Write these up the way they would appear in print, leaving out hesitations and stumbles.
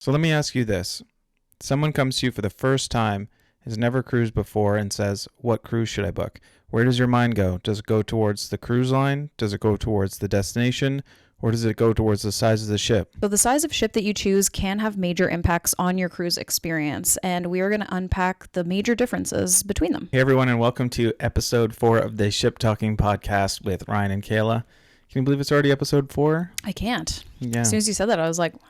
So let me ask you this. Someone comes to you for the first time, has never cruised before, and says, what cruise should I book? Where does your mind go? Does it go towards the cruise line? Does it go towards the destination? Or does it go towards the size of the ship? So the size of ship that you choose can have major impacts on your cruise experience, and we are going to unpack the major differences between them. Hey everyone, and welcome to episode 4 of the ShipTalking podcast with Ryan and Kayla. Can you believe it's already episode 4? I can't. Yeah. As soon as you said that, I was like, 1, 2.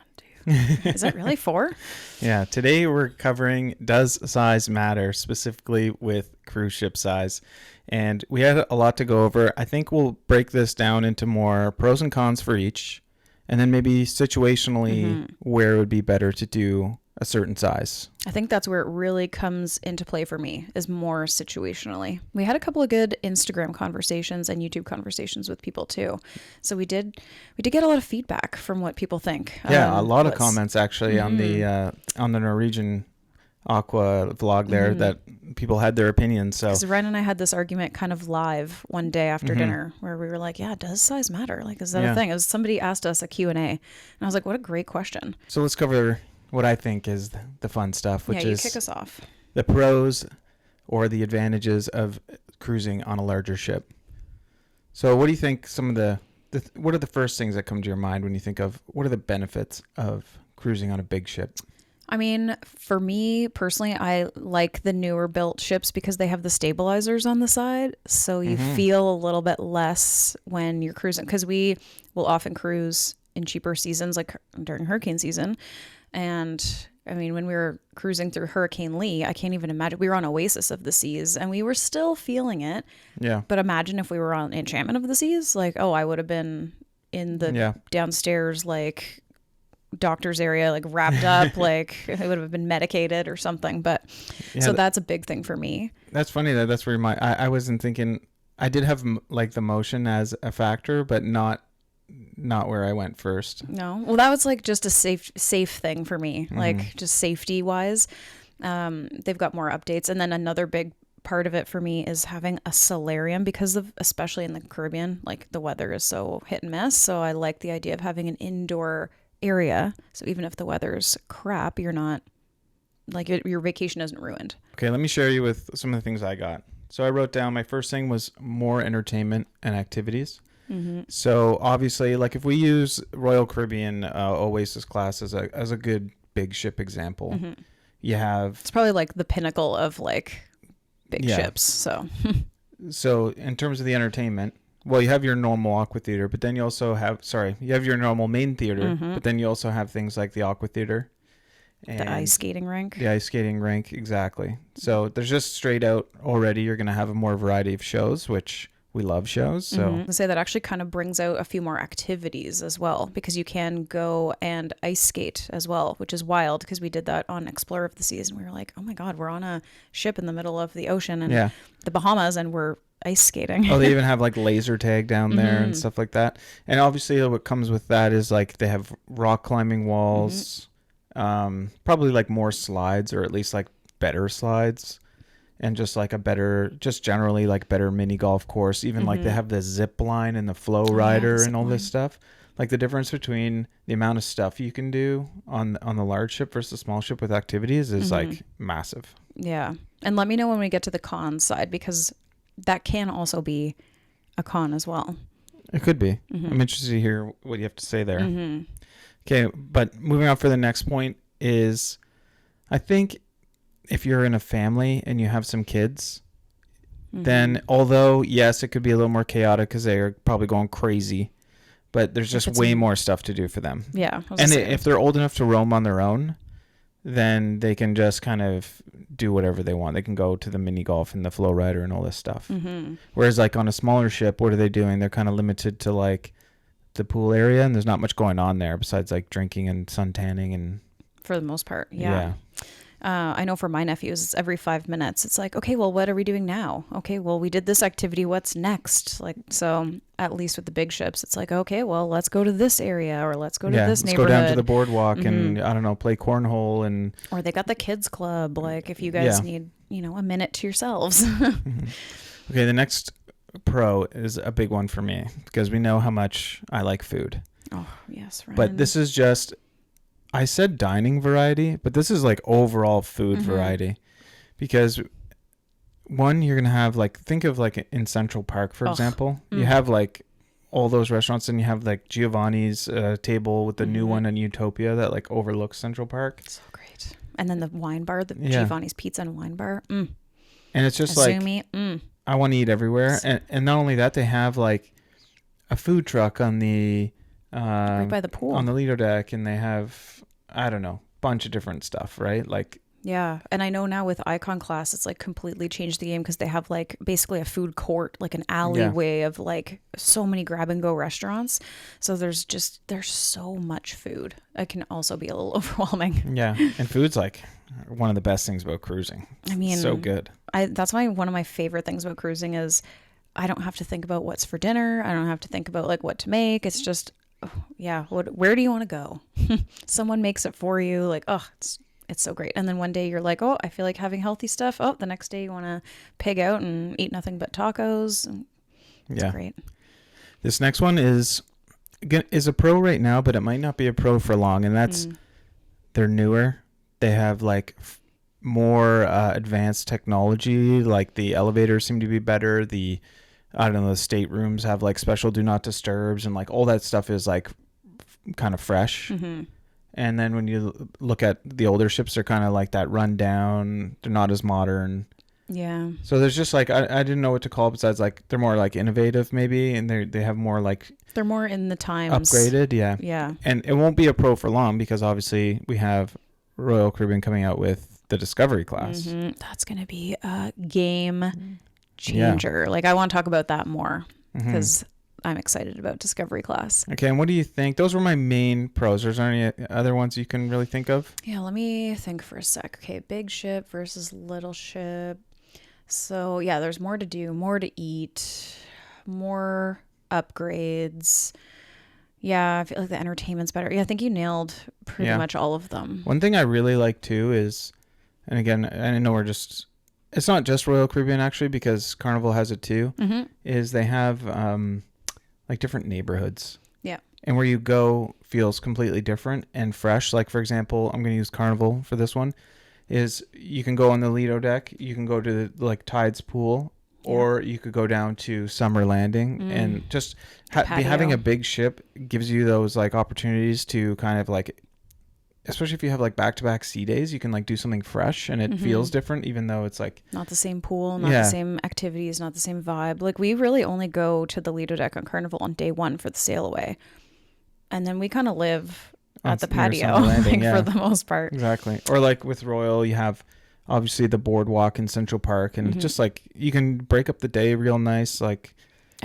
Is that really 4? Yeah. Today we're covering does size matter, specifically with cruise ship size. And we had a lot to go over. I think we'll break this down into more pros and cons for each, and then maybe situationally where it would be better to do a certain size. I think that's where it really comes into play for me, is more situationally. We had a couple of good Instagram conversations and YouTube conversations with people too. So we did get a lot of feedback from what people think. Yeah, a lot of comments actually on the Norwegian Aqua vlog there that people had their opinions. So because Ryan and I had this argument kind of live one day after dinner where we were like, yeah, does size matter? Like, is that a thing? It was somebody asked us a Q&A, and I was like, what a great question. So let's cover what I think is the fun stuff, which is kick us off. The pros or the advantages of cruising on a larger ship. So what do you think what are the first things that come to your mind when you think of what are the benefits of cruising on a big ship? I mean, for me personally, I like the newer built ships because they have the stabilizers on the side. So you feel a little bit less when you're cruising, because we will often cruise in cheaper seasons, like during hurricane season. And I mean, when we were cruising through Hurricane Lee, I can't even imagine. We were on Oasis of the Seas and we were still feeling it. Yeah. But imagine if we were on Enchantment of the Seas, like, I would have been in the downstairs, like, doctor's area, like wrapped up, like it would have been medicated or something. But so that's a big thing for me. That's funny that's where I wasn't thinking. I did have like the motion as a factor, but not where I went first. No. Well, that was like just a safe thing for me, like just safety wise. They've got more updates. And then another big part of it for me is having a solarium, because of, especially in the Caribbean, like the weather is so hit and miss. So I like the idea of having an indoor area. So even if the weather's crap, you're not, like, your vacation isn't ruined. Okay, let me share you with some of the things I got. So I wrote down, my first thing was more entertainment and activities. So obviously, like if we use Royal Caribbean Oasis class as a good big ship example, you have, it's probably like the pinnacle of like big ships. So in terms of the entertainment, well, you have your normal aqua theater, but then you also have you have your normal main theater, but then you also have things like the aqua theater and the ice skating rink. The ice skating rink, exactly. So there's just straight out already you're going to have a more variety of shows, which we love shows. So I say that actually kind of brings out a few more activities as well, because you can go and ice skate as well, which is wild, because we did that on Explorer of the Seas and we were like, oh my God, we're on a ship in the middle of the ocean and the Bahamas, and we're ice skating. Oh, they even have like laser tag down there and stuff like that. And obviously what comes with that is like they have rock climbing walls, probably like more slides, or at least like better slides. And just like just generally like better mini golf course. Even like they have the zip line and the flow rider and all this stuff. Like the difference between the amount of stuff you can do on the large ship versus the small ship with activities is like massive. Yeah. And let me know when we get to the con side, because that can also be a con as well. It could be. I'm interested to hear what you have to say there. Okay. But moving on for the next point is, I think, if you're in a family and you have some kids, then although, yes, it could be a little more chaotic because they're probably going crazy, but there's just way more stuff to do for them. Yeah. And if they're old enough to roam on their own, then they can just kind of do whatever they want. They can go to the mini golf and the flow rider and all this stuff. Whereas like on a smaller ship, what are they doing? They're kind of limited to like the pool area, and there's not much going on there besides like drinking and sun tanning and... For the most part, yeah. I know for my nephews, it's every 5 minutes. It's like, okay, well, what are we doing now? Okay, well, we did this activity. What's next? Like, so at least with the big ships, it's like, okay, well, let's go to this area, or let's go to this neighborhood. Let's go down to the boardwalk and, I don't know, play cornhole. Or they got the kids club. Like, if you guys need, a minute to yourselves. Okay, the next pro is a big one for me, because we know how much I like food. Oh, yes, right. But this is just I said dining variety, but this is like overall food variety, because one, you're gonna have like, think of like in Central Park, for example, you have like all those restaurants, and you have like Giovanni's table with the new one in Utopia that like overlooks Central Park. So great. And then the wine bar, the Giovanni's Pizza and Wine Bar. And it's just Azumi. like, I want to eat everywhere. And not only that, they have like a food truck on the right by the pool, on the Lido deck, and they have, I don't know, bunch of different stuff, right? Like, yeah. And I know now with Icon Class, it's like completely changed the game, because they have like basically a food court, like an alleyway of like so many grab and go restaurants. So there's so much food. It can also be a little overwhelming. Yeah. And food's like one of the best things about cruising. I mean, so good. That's why one of my favorite things about cruising is I don't have to think about what's for dinner. I don't have to think about like what to make. It's just, where do you want to go? Someone makes it for you. Like, it's so great. And then one day you're like, I feel like having healthy stuff. The next day you want to pig out and eat nothing but tacos. It's great. This next one is a pro right now, but it might not be a pro for long. And that's, they're newer. They have like more advanced technology. Like the elevators seem to be better. The staterooms have like special do not disturbs, and like all that stuff is like kind of fresh. And then when you look at the older ships, they're kind of like that run down. They're not as modern. Yeah. So there's just like, I didn't know what to call it besides like, they're more like innovative maybe. And they have more like, they're more in the times. Upgraded. Yeah. Yeah. And it won't be a pro for long, because obviously we have Royal Caribbean coming out with the Discovery class. That's going to be a game changer. Like, I want to talk about that more, because I'm excited about Discovery class. Okay, and what do you think? Those were my main pros. Is there any other ones you can really think of? Yeah, let me think for a sec. Okay, big ship versus little ship. So yeah, there's more to do, more to eat, more upgrades. Yeah, I feel like the entertainment's better. Yeah, I think you nailed pretty much all of them. One thing I really like too is, and again, I know it's not just Royal Caribbean actually, because Carnival has it too, is they have like different neighborhoods. Yeah. And where you go feels completely different and fresh. Like, for example, I'm going to use Carnival for this one, is you can go on the Lido deck, you can go to the like Tides pool, or you could go down to Summer Landing, and just having a big ship gives you those like opportunities to kind of like, especially if you have like back-to-back sea days, you can like do something fresh, and it feels different, even though it's like not the same pool, not the same activities, not the same vibe. Like, we really only go to the Lido deck on Carnival on day one for the sail away, and then we kind of live at the patio Landing, for the most part. Exactly. Or like with Royal, you have obviously the boardwalk in Central Park, and just like you can break up the day real nice. Like,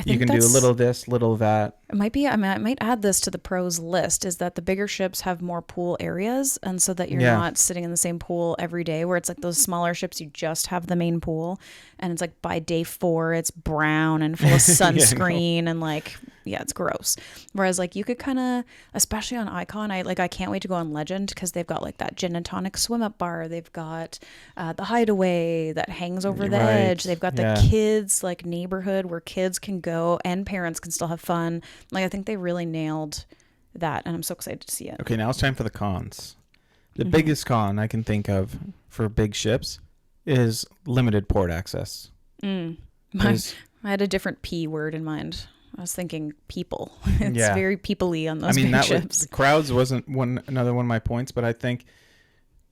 you can do a little this, little that. It might be, I might add this to the pros list, is that the bigger ships have more pool areas, and so that you're not sitting in the same pool every day, where it's like those smaller ships, you just have the main pool, and it's like by day 4 it's brown and full of sunscreen and like, it's gross. Whereas like you could kind of, especially on Icon, I can't wait to go on Legend, because they've got like that gin and tonic swim up bar, they've got the hideaway that hangs over the edge, they've got the kids like neighborhood where kids can go and parents can still have fun. Like, I think they really nailed that, and I'm so excited to see it. Okay, now it's time for the cons. The biggest con I can think of for big ships is limited port access. I had a different P word in mind. I was thinking people. It's very people-y on those big ships. The crowds wasn't another one of my points, but I think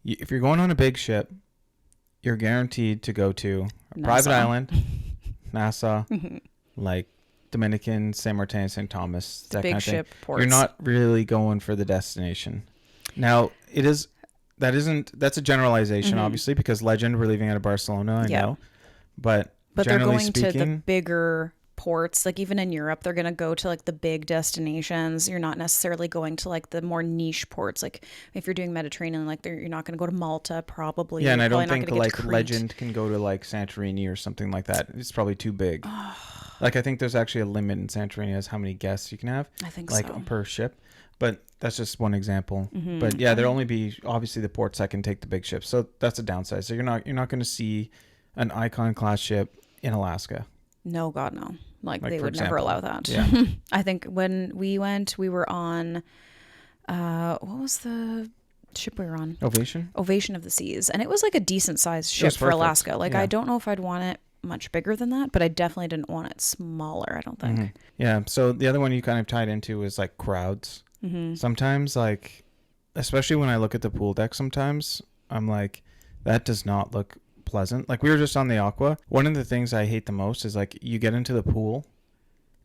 if you're going on a big ship, you're guaranteed to go to a private island, Nassau, like Dominican, Saint Martin, St. Thomas, that big kind of thing. ship ports. You're not really going for the destination. Now, that's a generalization, obviously, because Legend, we're leaving out of Barcelona, I know. But they're going speaking, to the bigger ports. Like, even in Europe, they're going to go to like the big destinations. You're not necessarily going to like the more niche ports. Like, if you're doing Mediterranean, like you're not going to go to Malta, probably. Yeah, and I don't think like Legend can go to like Santorini or something like that. It's probably too big. Like, I think there's actually a limit in Santorini as how many guests you can have. I think like per ship. But that's just one example. But yeah, there'll only be obviously the ports that can take the big ships. So that's a downside. So you're not going to see an Icon class ship in Alaska. No, God, no. Like they would never allow that. Yeah. I think when we went, we were on, what was the ship we were on? Ovation? Ovation of the Seas. And it was like a decent sized It ship was for perfect. Alaska. Like, Yeah. I don't know if I'd want it much bigger than that, but I definitely didn't want it smaller, I don't think. Yeah. So the other one you kind of tied into is like crowds. Sometimes, like, especially when I look at the pool deck, sometimes I'm like, that does not look pleasant. Like, we were just on the Aqua. One of the things I hate the most is like you get into the pool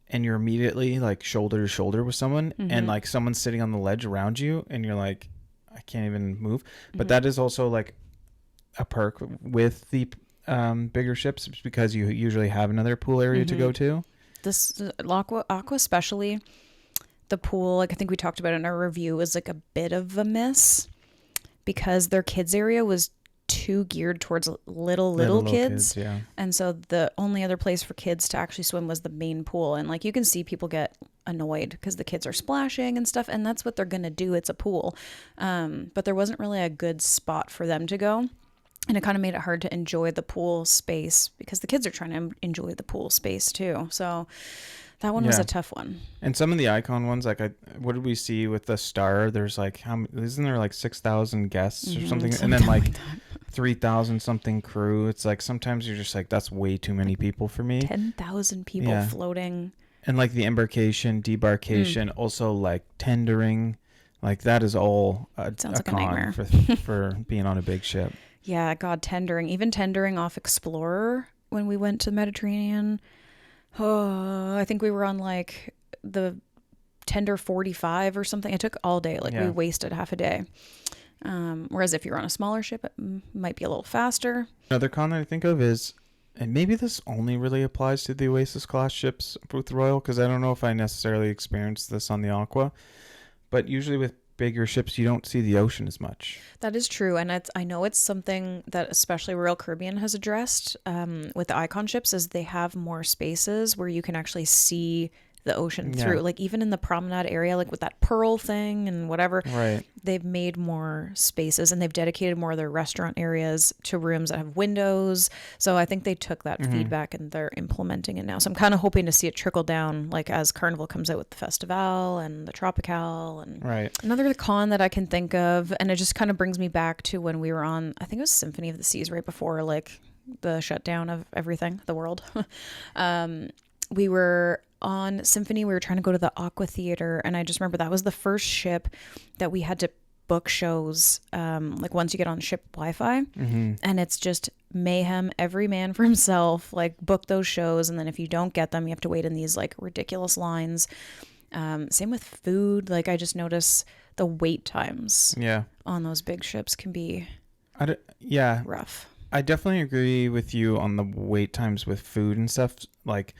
and you're immediately like shoulder to shoulder with someone, and like someone's sitting on the ledge around you, and you're like, I can't even move. But that is also like a perk with the bigger ships, because you usually have another pool area to go to. This Aqua especially, the pool, like I think we talked about it in our review, was like a bit of a miss because their kids area was too geared towards little kids. Yeah. And so the only other place for kids to actually swim was the main pool. And like you can see people get annoyed because the kids are splashing and stuff, and that's what they're gonna do. It's a pool. But there wasn't really a good spot for them to go. And it kind of made it hard to enjoy the pool space because the kids are trying to enjoy the pool space too. So that one was a tough one. And some of the icon ones, like what did we see with the Star? There's like, isn't there like 6,000 guests or something? And then like 3,000 something crew. It's like sometimes you're just like, that's way too many people for me. 10,000 people floating. And like the embarkation, debarkation, also like tendering, like that is all a like a con nightmare. for being on a big ship. Yeah, God, even tendering off Explorer when we went to the Mediterranean. Oh, I think we were on like the tender 45 or something. It took all day. Like we wasted half a day. Whereas if you're on a smaller ship, it might be a little faster. Another con that I think of is, and maybe this only really applies to the Oasis class ships with Royal, because I don't know if I necessarily experienced this on the Aqua, but usually with bigger ships you don't see the ocean as much. That is true, and I know it's something that especially Royal Caribbean has addressed with the Icon ships, is they have more spaces where you can actually see the ocean through. Like even in the promenade area, like with that Pearl thing and whatever, right, they've made more spaces and they've dedicated more of their restaurant areas to rooms that have windows. So I think they took that feedback and they're implementing it now. So I'm kind of hoping to see it trickle down, like as Carnival comes out with the Festival and the Tropical. And another con that I can think of, and it just kind of brings me back to when we were on, I think it was Symphony of the Seas, right before like the shutdown of everything, the world. We were on Symphony, we were trying to go to the Aqua Theater, and I just remember that was the first ship that we had to book shows, like once you get on ship Wi-Fi, and it's just mayhem, every man for himself, like book those shows, and then if you don't get them, you have to wait in these like ridiculous lines. Same with food. Like I just notice the wait times on those big ships can be rough. I definitely agree with you on the wait times with food and stuff, like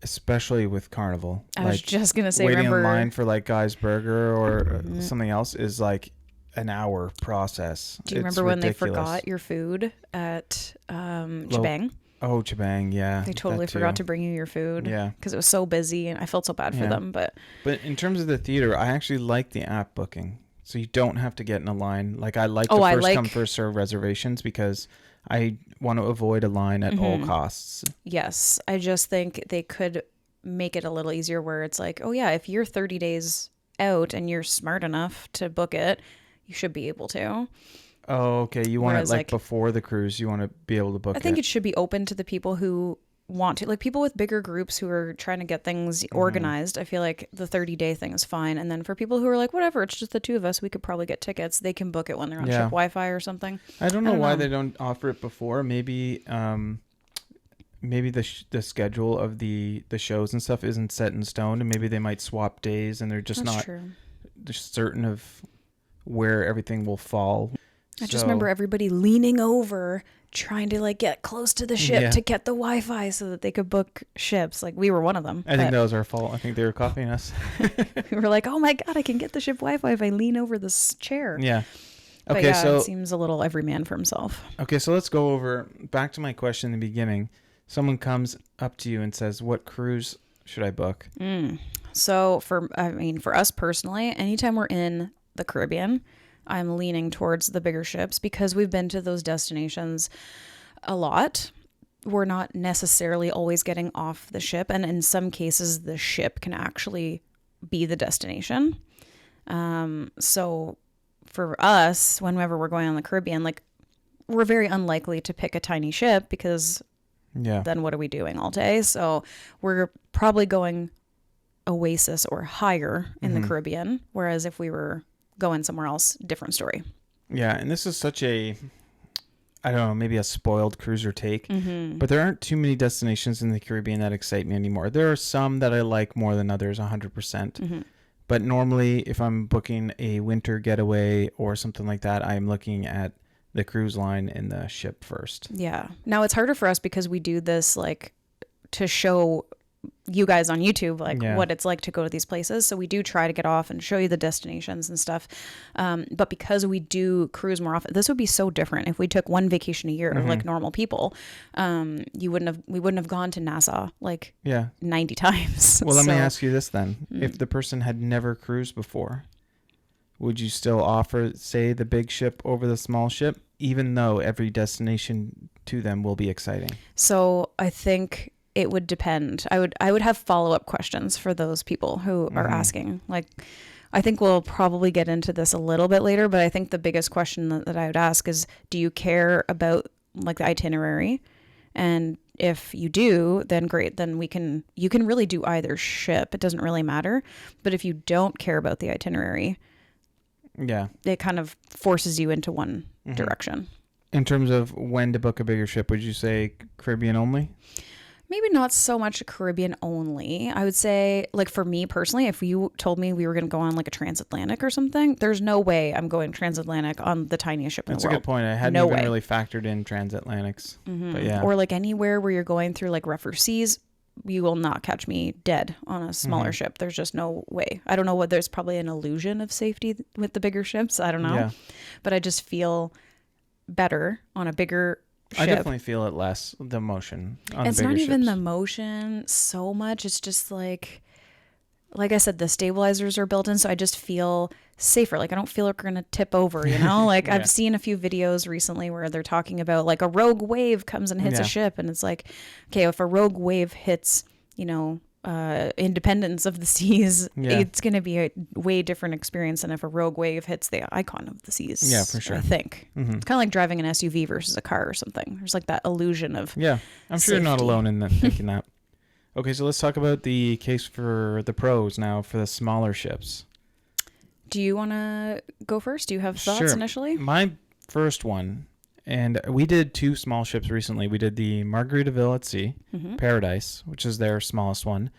especially with Carnival. I was just gonna say, waiting in line for like Guy's Burger or something else is like an hour process. Do you remember when they forgot your food at Chibang? Oh, Chibang, yeah. They totally forgot to bring you your food. Because it was so busy, and I felt so bad for them. But in terms of the theater, I actually like the app booking, so you don't have to get in a line. Like I like the first come first serve reservations because I want to avoid a line at all costs. Yes. I just think they could make it a little easier where it's like, oh yeah, if you're 30 days out and you're smart enough to book it, you should be able to. Oh, okay. You want it like before the cruise, you want to be able to book it. I think it should be open to the people who want to, like people with bigger groups who are trying to get things organized. I feel like the 30-day thing is fine. And then for people who are like, whatever, it's just the two of us, we could probably get tickets. They can book it when they're on ship Wi-Fi or something. I don't know why they don't offer it before. Maybe the schedule of the shows and stuff isn't set in stone, and maybe they might swap days and they're just just certain of where everything will fall. I just remember everybody leaning over trying to like get close to the ship to get the Wi-Fi so that they could book ships. Like we were one of them. I think that was our fault. I think they were copying us. We were like, oh my God, I can get the ship Wi-Fi if I lean over this chair. Yeah. Okay, so it seems a little every man for himself. Okay, so let's go over back to my question in the beginning. Someone comes up to you and says, what cruise should I book? So for us personally, anytime we're in the Caribbean, I'm leaning towards the bigger ships because we've been to those destinations a lot. We're not necessarily always getting off the ship, and in some cases the ship can actually be the destination. So for us, whenever we're going on the Caribbean, like we're very unlikely to pick a tiny ship because then what are we doing all day? So we're probably going Oasis or higher in the Caribbean. Whereas if we were going somewhere else, different story. Yeah. And this is such a, I don't know, maybe a spoiled cruiser take, but there aren't too many destinations in the Caribbean that excite me anymore. There are some that I like more than others, 100%. But normally if I'm booking a winter getaway or something like that, I'm looking at the cruise line and the ship first. Yeah. Now it's harder for us because we do this like to show you guys on YouTube like what it's like to go to these places. So we do try to get off and show you the destinations and stuff. But because we do cruise more often, this would be so different if we took one vacation a year like normal people. We wouldn't have gone to Nassau like 90 times. Well, let me ask you this then. If the person had never cruised before, would you still offer, say, the big ship over the small ship, even though every destination to them will be exciting? So I think it would depend. I would have follow-up questions for those people who are asking. Like, I think we'll probably get into this a little bit later, but I think the biggest question that I would ask is, do you care about like the itinerary? And if you do, then great. Then you can really do either ship. It doesn't really matter. But if you don't care about the itinerary, it kind of forces you into one direction. In terms of when to book a bigger ship, would you say Caribbean only? Maybe not so much Caribbean only. I would say, like for me personally, if you told me we were going to go on like a transatlantic or something, there's no way I'm going transatlantic on the tiniest ship in the world. That's a good point. I hadn't even really factored in transatlantics. But yeah. Or like anywhere where you're going through like rougher seas, you will not catch me dead on a smaller ship. There's just no way. I don't know what, there's probably an illusion of safety with the bigger ships. I don't know. Yeah. But I just feel better on a bigger ship. I definitely feel it less, the motion on it's the bigger not even ships. the motion so much. It's just like I said, the stabilizers are built in, so I just feel safer. Like I don't feel like we're gonna tip over, you know? Like I've seen a few videos recently where they're talking about like a rogue wave comes and hits a ship, and it's like, okay, if a rogue wave hits, you know, Independence of the Seas, it's going to be a way different experience than if a rogue wave hits the Icon of the Seas. Yeah, for sure. I think it's kind of like driving an SUV versus a car or something. There's like that illusion of I'm sure you're not alone in that, thinking that. Okay, so let's talk about the case for the pros now for the smaller ships. Do you want to go first? Do you have thoughts initially? My first one, and we did 2 small ships recently. We did the Margaritaville at Sea, Paradise, which is their smallest one.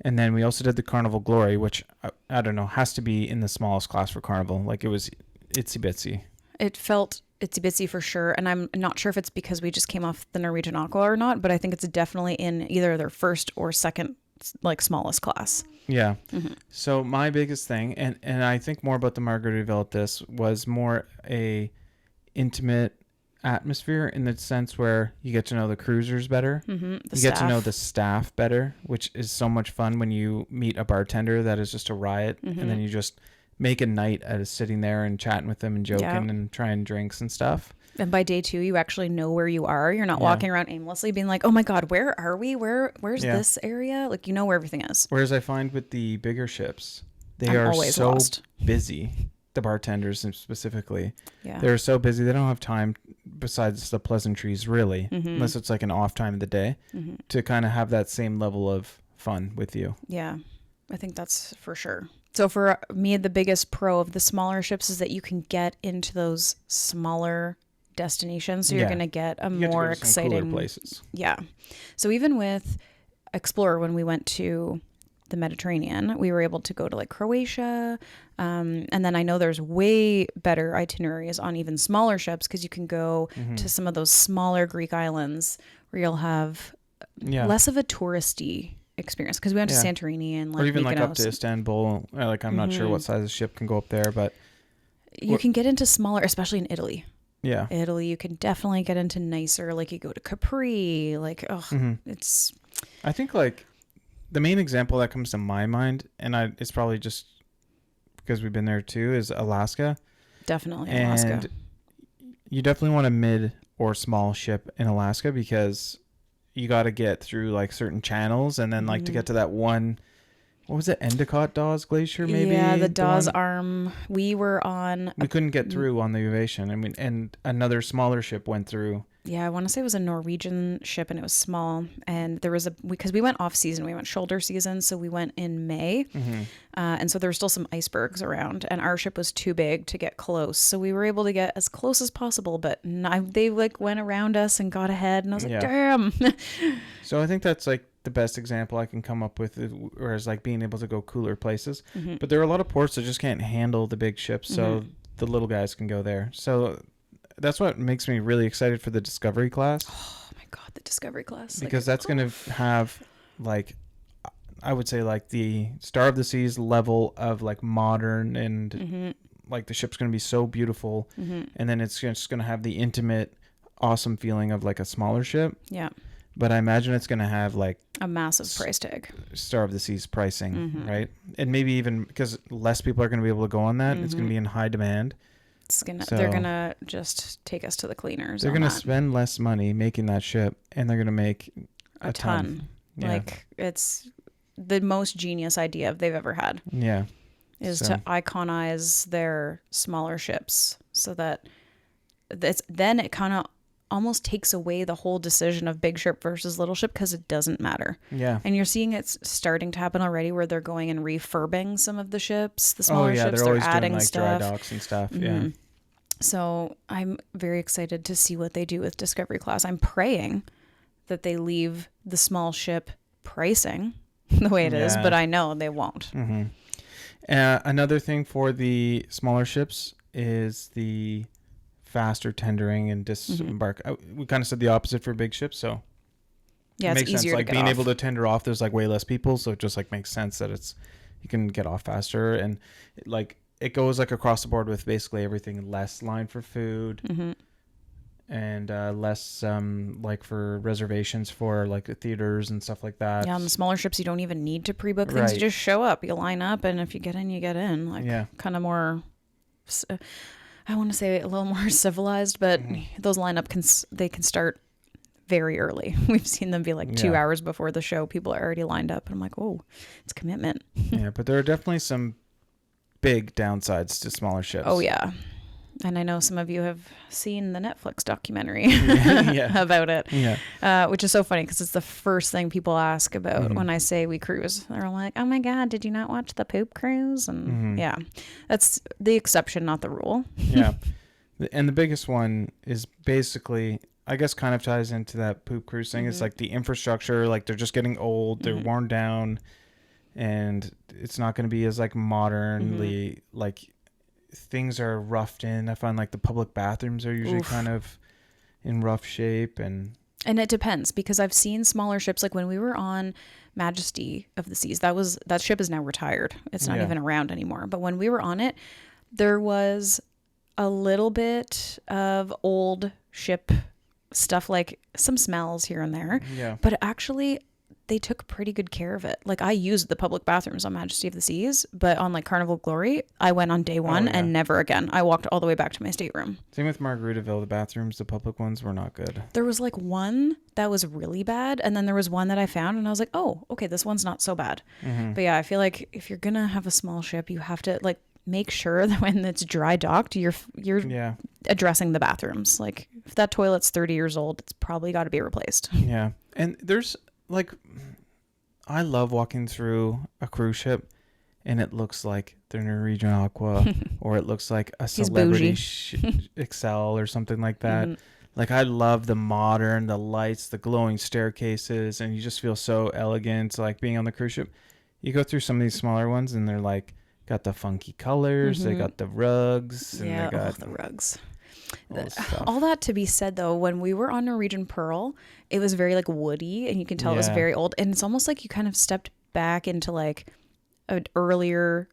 And then we also did the Carnival Glory, which, I don't know, has to be in the smallest class for Carnival. Like it was itsy bitsy. It felt itsy bitsy for sure. And I'm not sure if it's because we just came off the Norwegian Aqua or not, but I think it's definitely in either their first or second, like smallest class. Yeah. So my biggest thing, and I think more about the Margaritaville at this, was more a intimate atmosphere in the sense where you get to know the cruisers better. You get to know the staff better, which is so much fun when you meet a bartender that is just a riot, and then you just make a night out of sitting there and chatting with them and joking and trying drinks and stuff. And by day 2, you actually know where you are. You're not walking around aimlessly being like, oh my God, where are we? Where's this area? Like, you know where everything is. Whereas I find with the bigger ships, they are so lost. Busy. The bartenders specifically, they're so busy they don't have time besides the pleasantries really, unless it's like an off time of the day, to kind of have that same level of fun with you. I think that's for sure. So for me, the biggest pro of the smaller ships is that you can get into those smaller destinations, so you're going to get a more exciting cooler places. So even with Explorer, when we went to the Mediterranean, we were able to go to like Croatia, and then I know there's way better itineraries on even smaller ships because you can go to some of those smaller Greek islands where you'll have less of a touristy experience, because we went to Santorini and like, or even Mykonos. like up to Istanbul. Like I'm not sure what size of ship can go up there, but you can get into smaller, especially in Italy. Italy, you can definitely get into nicer, like you go to Capri, like it's, I think like the main example that comes to my mind, and it's probably just because we've been there too, is Alaska. Definitely Alaska. And you definitely want a mid or small ship in Alaska, because you got to get through like certain channels, and then like to get to that one what was it? Endicott Dawes Glacier, maybe? Yeah, the Dawes Arm. We were on. We couldn't get through on the Ovation. I mean, and another smaller ship went through. Yeah, I want to say it was a Norwegian ship and it was small. And there was because we went off season, we went shoulder season. So we went in May. Mm-hmm. And so there were still some icebergs around and our ship was too big to get close. So we were able to get as close as possible, but they like went around us and got ahead. And I was like, damn. So I think that's like the best example I can come up with, whereas like being able to go cooler places. Mm-hmm. But there are a lot of ports that just can't handle the big ships. So the little guys can go there. So that's what makes me really excited for the Discovery class. Oh my God, the Discovery class. Because that's going to have like, I would say like the Star of the Seas level of like modern and like the ship's going to be so beautiful. And then it's just going to have the intimate, awesome feeling of like a smaller ship. Yeah. But I imagine it's going to have like a massive price tag. Star of the Seas pricing, right? And maybe even because less people are going to be able to go on that. It's going to be in high demand. They're gonna just take us to the cleaners. They're gonna spend less money making that ship, and they're gonna make a ton. Yeah. Like it's the most genius idea they've ever had. Yeah, is to iconize their smaller ships so that then it kind of almost takes away the whole decision of big ship versus little ship because it doesn't matter. Yeah, and you're seeing it's starting to happen already where they're going and refurbing some of the ships, the smaller ships. They're always adding doing like stuff. dry docks and stuff. Yeah. So I'm very excited to see what they do with Discovery class. I'm praying that they leave the small ship pricing the way it is, but I know they won't. Another thing for the smaller ships is the faster tendering and disembark. We kind of said the opposite for big ships, so yeah, it makes it's easier sense. Like to get being off. able to tender off, there's like way less people, so it just like makes sense that you can get off faster, and like it goes like across the board with basically everything. Less line for food, and less like for reservations for like the theaters and stuff like that. Yeah, on the smaller ships, you don't even need to pre-book things. You just show up, you line up, and if you get in, you get in. Like kind of more. I want to say a little more civilized, but those lineup they can start very early. We've seen them be like 2 hours before the show. People are already lined up, and I'm like, oh, it's commitment. Yeah, but there are definitely some big downsides to smaller ships. Oh yeah, and I know some of you have seen the Netflix documentary about it. Yeah, which is so funny because it's the first thing people ask about when I say we cruise. They're like, "Oh my God, did you not watch the poop cruise?" And yeah, that's the exception, not the rule. Yeah, and the biggest one is basically, I guess, kind of ties into that poop cruise thing. It's like the infrastructure, like they're just getting old, they're worn down, and it's not going to be as like modernly like. Things are roughed in. I find like the public bathrooms are usually kind of in rough shape, and it depends because I've seen smaller ships like when we were on Majesty of the Seas. That ship is now retired. It's not even around anymore. But when we were on it, there was a little bit of old ship stuff, like some smells here and there. Yeah. But actually, they took pretty good care of it. Like I used the public bathrooms on Majesty of the Seas, but on like Carnival Glory, I went on day one and never again. I walked all the way back to my stateroom. Same with Margaritaville. The bathrooms, the public ones were not good. There was like one that was really bad. And then there was one that I found and I was like, oh, okay, this one's not so bad. But yeah, I feel like if you're going to have a small ship, you have to like make sure that when it's dry docked, you're addressing the bathrooms. Like if that toilet's 30 years old, it's probably got to be replaced. Yeah. And there's like, I love walking through a cruise ship and it looks like the Norwegian Aqua or it looks like a Celebrity Excel or something like that. Like I love the modern, the lights, the glowing staircases, and you just feel so elegant like being on the cruise ship. You go through some of these smaller ones and they're like got the funky colors, they got the rugs, and they got the rugs. All that to be said though, when we were on Norwegian Pearl, it was very like woody and you can tell it was very old, and it's almost like you kind of stepped back into like an earlier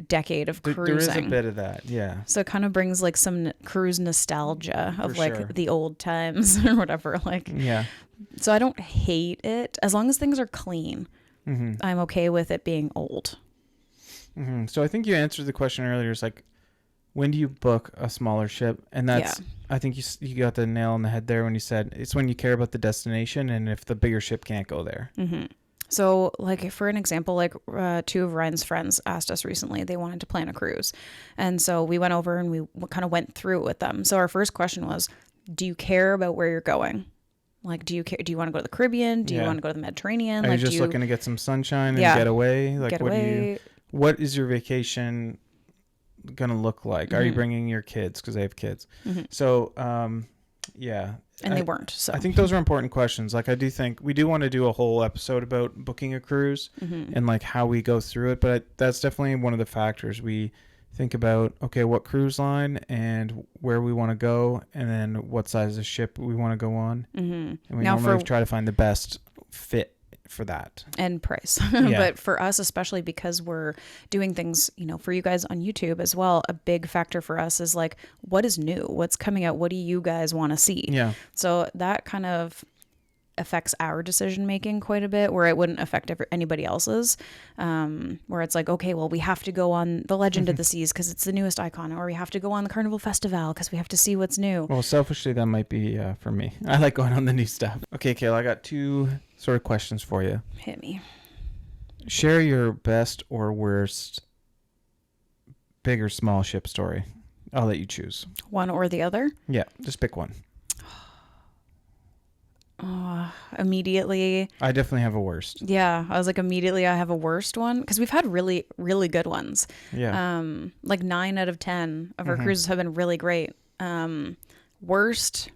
decade of cruising. There is a bit of that, yeah. So it kind of brings like some cruise nostalgia of like the old times or whatever. Like, yeah. So I don't hate it as long as things are clean. I'm okay with it being old. So I think you answered the question earlier. It's like, when do you book a smaller ship? And that's, I think you got the nail on the head there when you said it's when you care about the destination and if the bigger ship can't go there. So, like, for an example, like, two of Ryan's friends asked us recently, they wanted to plan a cruise. And so we went over and we kind of went through it with them. So our first question was, do you care about where you're going? Like, do you care? Do you want to go to the Caribbean? Do you want to go to the Mediterranean? Are like, you just looking to get some sunshine and Yeah. get away? Like, get what away? what is your vacation going to look like? Are you bringing your kids? Because I have kids. So, yeah. And they weren't. So I think those are important questions. Like, I do think we do want to do a whole episode about booking a cruise and like how we go through it. But that's definitely one of the factors we think about. Okay, what cruise line and where we want to go, and then what size of ship we want to go on. And we normally try to find the best fit for that and price. Yeah. But for us, especially because we're doing things, you know, for you guys on YouTube as well, a big factor for us is like, what is new? What's coming out? What do you guys want to see? Yeah. So that kind of affects our decision making quite a bit, where it wouldn't affect anybody else's. Where it's like, okay, well, we have to go on the Legend of the Seas because it's the newest icon, or we have to go on the Carnival Festival because we have to see what's new. Well, selfishly, that might be for me. I like going on the new stuff. Okay, Kayla, I got two sort of questions for you. Hit me. Share your best or worst big or small ship story. I'll let you choose. One or the other? Yeah, just pick one. Immediately. I definitely have a worst. Yeah, I was like, immediately I have a worst one, because we've had really, really good ones. Yeah. Like 9 out of 10 of our cruises have been really great. Worst,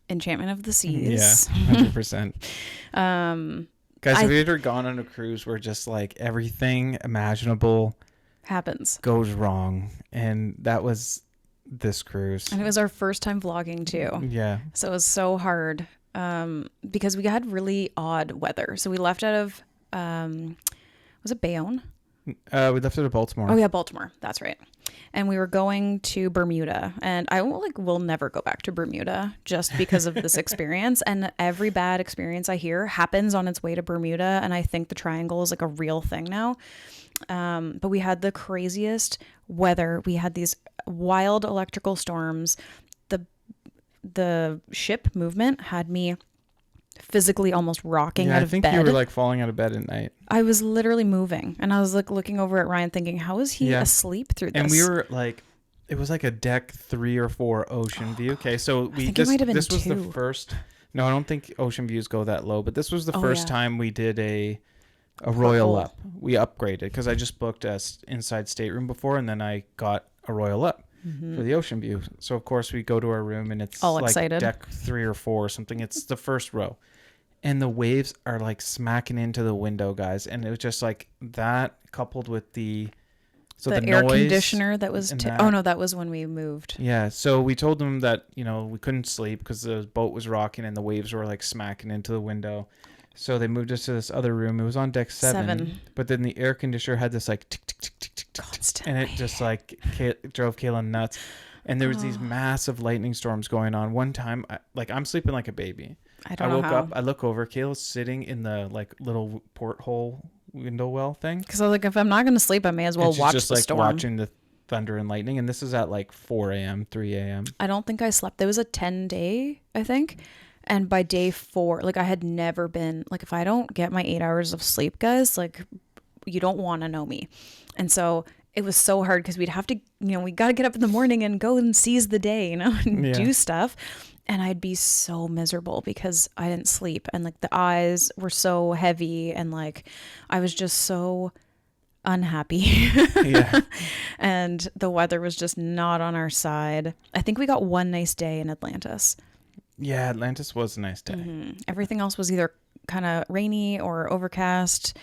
Enchantment of the Seas. Yeah, 100%. Guys, have you ever gone on a cruise where just like everything imaginable happens, goes wrong? And that was this cruise. And it was our first time vlogging too. Yeah. So it was so hard because we had really odd weather. So we left out of, was it Bayonne? We left it at Baltimore. Oh yeah, Baltimore. That's right. And we were going to Bermuda, and I will never go back to Bermuda just because of this experience. And every bad experience I hear happens on its way to Bermuda. And I think the triangle is like a real thing now. But we had the craziest weather. We had these wild electrical storms. The ship movement had me physically almost rocking out of bed. I think you were like falling out of bed at night. I was literally moving, and I was like looking over at Ryan thinking, how is he asleep through this? And we were like, it was like a deck 3 or 4 ocean view. Okay, so I think it might have been this was 2. the first. No, I don't think ocean views go that low, but this was the first time we did a Royal Up. We upgraded because I just booked a inside stateroom before, and then I got a Royal Up for the ocean view. So of course we go to our room, and it's all like excited. Deck 3 or 4 or something. It's the first row, and the waves are like smacking into the window, guys. And it was just like that, coupled with the air conditioner that was oh no, that was when we moved. Yeah, so we told them that we couldn't sleep because the boat was rocking and the waves were like smacking into the window. So they moved us to this other room. It was on deck 7. But then the air conditioner had this like tick, tick, tick, tick, tick, tick, and it just like drove Kayla nuts. And there was these massive lightning storms going on. One time, I'm sleeping like a baby. I woke up, I look over, Kayla's sitting in the like little porthole window well thing. Because I was like, if I'm not going to sleep, I may as well watch the storm. She's just like watching the thunder and lightning. And this is at like 4 a.m., 3 a.m. I don't think I slept. There was a 10-day, I think. And by day 4, like I had never been, like if I don't get my 8 hours of sleep, guys, like you don't want to know me. And so it was so hard because we'd have to, we got to get up in the morning and go and seize the day, and do stuff. And I'd be so miserable because I didn't sleep, and like the eyes were so heavy, and like I was just so unhappy. Yeah. And the weather was just not on our side. I think we got one nice day in Atlantis. Yeah, Atlantis was a nice day. Everything else was either kind of rainy or overcast.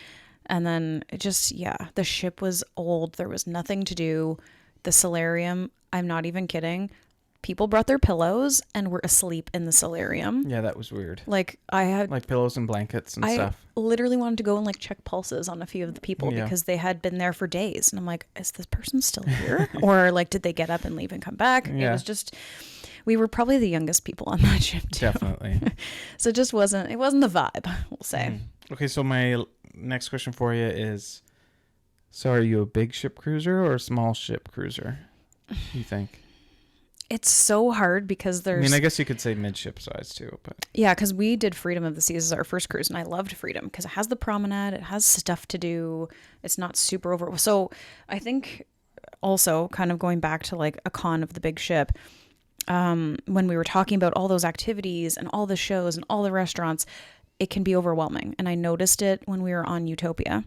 And then it just, the ship was old. There was nothing to do. The solarium, I'm not even kidding. People brought their pillows and were asleep in the solarium. Yeah, that was weird. Like I had like pillows and blankets and stuff. I literally wanted to go and like check pulses on a few of the people because they had been there for days. And I'm like, is this person still here? Or like, did they get up and leave and come back? Yeah. It was just... We were probably the youngest people on that ship too. Definitely. So it wasn't the vibe, we'll say. Okay, so my next question for you is, so are you a big ship cruiser or a small ship cruiser, you think? It's so hard because I there's... mean, I guess you could say midship size too, but Yeah, because we did Freedom of the Seas as our first cruise, and I loved Freedom because it has the promenade, it has stuff to do, it's not super over. So I think also kind of going back to like a con of the big ship, when we were talking about all those activities and all the shows and all the restaurants, it can be overwhelming. And I noticed it when we were on Utopia,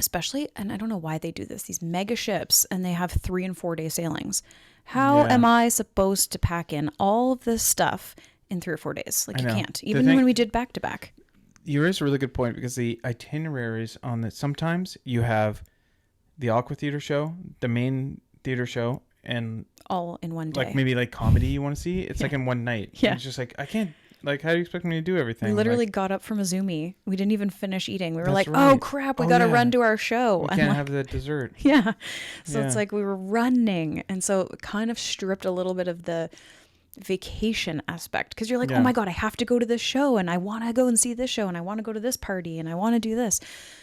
especially, and I don't know why they do this, these mega ships, and they have 3 and 4 day sailings. How am I supposed to pack in all of this stuff in 3 or 4 days? Like, you can't. Even when we did back to back. You raise a really good point, because the itineraries on the, sometimes you have the Aqua Theater show, the main theater show, and all in one day. Like maybe like comedy you want to see. It's like in one night. Yeah. And it's just like, I can't, like, how do you expect me to do everything? We literally like, got up from a Zoomy. We didn't even finish eating. We were like, right. oh crap, we got to run to our show. We can't have the dessert. Yeah. So it's like we were running. And so it kind of stripped a little bit of the vacation aspect, because you're like, oh my God, I have to go to this show, and I want to go and see this show, and I want to go to this party, and I want to do this.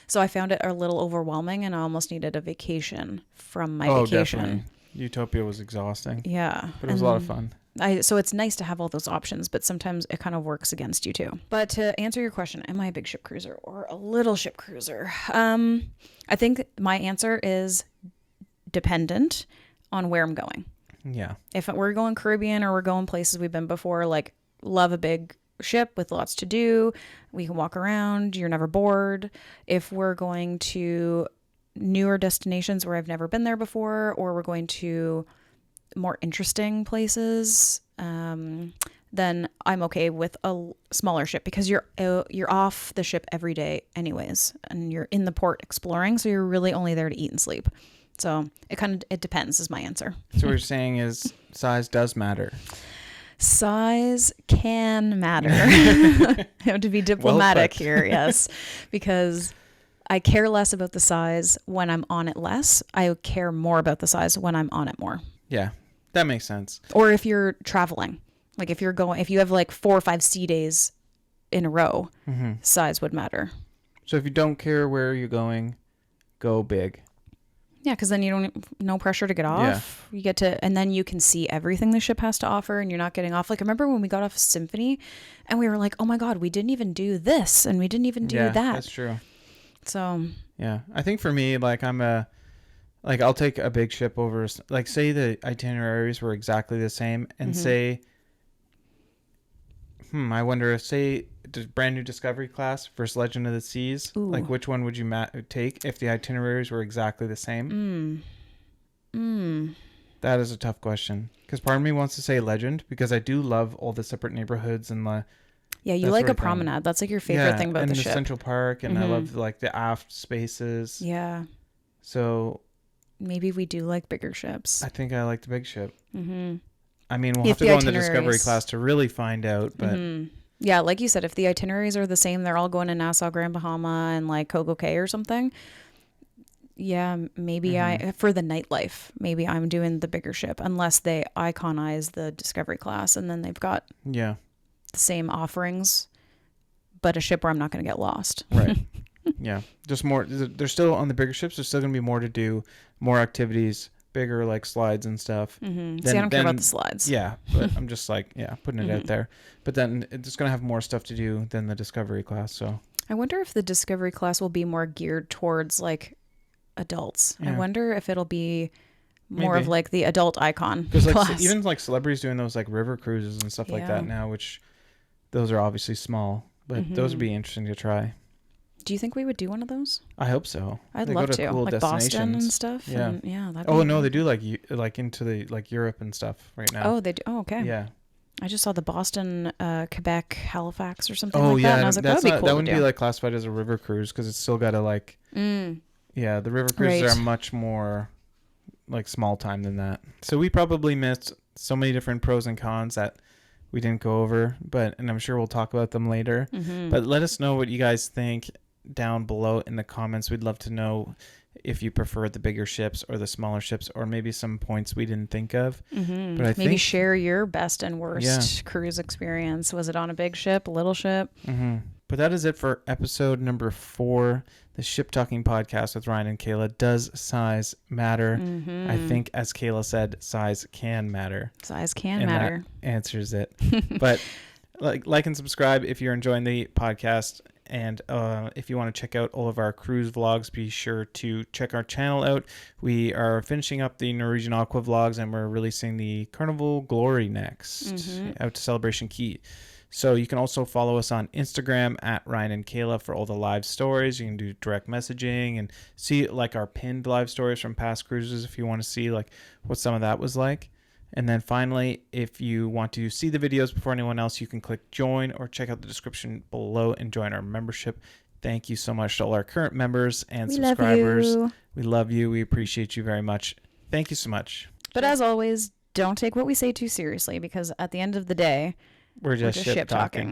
So I found it a little overwhelming, and I almost needed a vacation from my vacation. Definitely. Utopia was exhausting. Yeah. But it was a lot of fun. So it's nice to have all those options, but sometimes it kind of works against you too. But to answer your question, am I a big ship cruiser or a little ship cruiser? I think my answer is dependent on where I'm going. Yeah. If we're going Caribbean or we're going places we've been before, like, love a big ship with lots to do. We can walk around. You're never bored. If we're going to newer destinations where I've never been there before, or we're going to more interesting places, then I'm okay with a smaller ship, because you're off the ship every day anyways, and you're in the port exploring, so you're really only there to eat and sleep. So it depends is my answer. So what you're saying is size does matter. Size can matter. I have to be diplomatic here, yes, because I care less about the size when I'm on it less. I care more about the size when I'm on it more. Yeah, that makes sense. Or if you're traveling, like if you have like 4 or 5 sea days in a row, size would matter. So if you don't care where you're going, go big. Yeah, because then you don't, no pressure to get off. Yeah. You get to, and then you can see everything the ship has to offer, and you're not getting off. Like, I remember when we got off Symphony, and we were like, oh my God, we didn't even do this, and we didn't even do that. That's true. So. Yeah, I think for me, like, I'll take a big ship over, like, say the itineraries were exactly the same, and say, I wonder if, say, brand new Discovery class versus Legend of the Seas, like, which one would you take if the itineraries were exactly the same? That is a tough question, because part of me wants to say Legend, because I do love all the separate neighborhoods and the... Yeah, you like a promenade. That's like your favorite thing about the ship. And the Central Park, and I love, like, the aft spaces. Yeah. So... maybe we do like bigger ships. I think I like the big ship. I mean, we'll have to go on the Discovery class to really find out, but... Yeah, like you said, if the itineraries are the same, they're all going to Nassau, Grand Bahama, and like Coco Cay or something. Yeah, maybe for the nightlife, maybe I'm doing the bigger ship, unless they iconize the Discovery class, and then they've got the same offerings, but a ship where I'm not going to get lost. Right. Yeah, just more. There's still, on the bigger ships, there's still going to be more to do, more activities, bigger, like, slides and stuff. See, I don't care about the slides. Yeah, but I'm just like, putting it out there. But then it's going to have more stuff to do than the Discovery class. So I wonder if the Discovery class will be more geared towards, like, adults. I wonder if it'll be more of like the adult icon class. Because, like, even like celebrities doing those, like, river cruises and stuff like that now, which those are obviously small, but those would be interesting to try. Do you think we would do one of those? I hope so. I'd love to. Cool, like Boston and stuff. Yeah. And No, they do like into the, like, Europe and stuff right now. Oh, they do. Oh, okay. Yeah. I just saw the Boston, Quebec, Halifax or something like that. And I was like, that'd be cool. That wouldn't be like classified as a river cruise, because it's still got to, like, the river cruises are much more like small time than that. So we probably missed so many different pros and cons that we didn't go over, and I'm sure we'll talk about them later. But let us know what you guys think down below in the comments. We'd love to know if you prefer the bigger ships or the smaller ships, or maybe some points we didn't think of. But I think share your best and worst cruise experience. Was it on a big ship, a little ship? But that is it for episode number 4, the Ship Talking podcast with Ryan and Kayla. Does size matter? I think, as Kayla said, size can matter. Size can and matter. That answers it. But like and subscribe if you're enjoying the podcast. And if you want to check out all of our cruise vlogs, be sure to check our channel out. We are finishing up the Norwegian Aqua vlogs, and we're releasing the Carnival Glory next out to Celebration Key. So you can also follow us on Instagram at Ryan and Kayla for all the live stories. You can do direct messaging and see like our pinned live stories from past cruises if you want to see like what some of that was like. And then finally, if you want to see the videos before anyone else, you can click join or check out the description below and join our membership. Thank you so much to all our current members and subscribers. We love you. We appreciate you very much. Thank you so much. But as always, don't take what we say too seriously, because at the end of the day, we're just ship talking.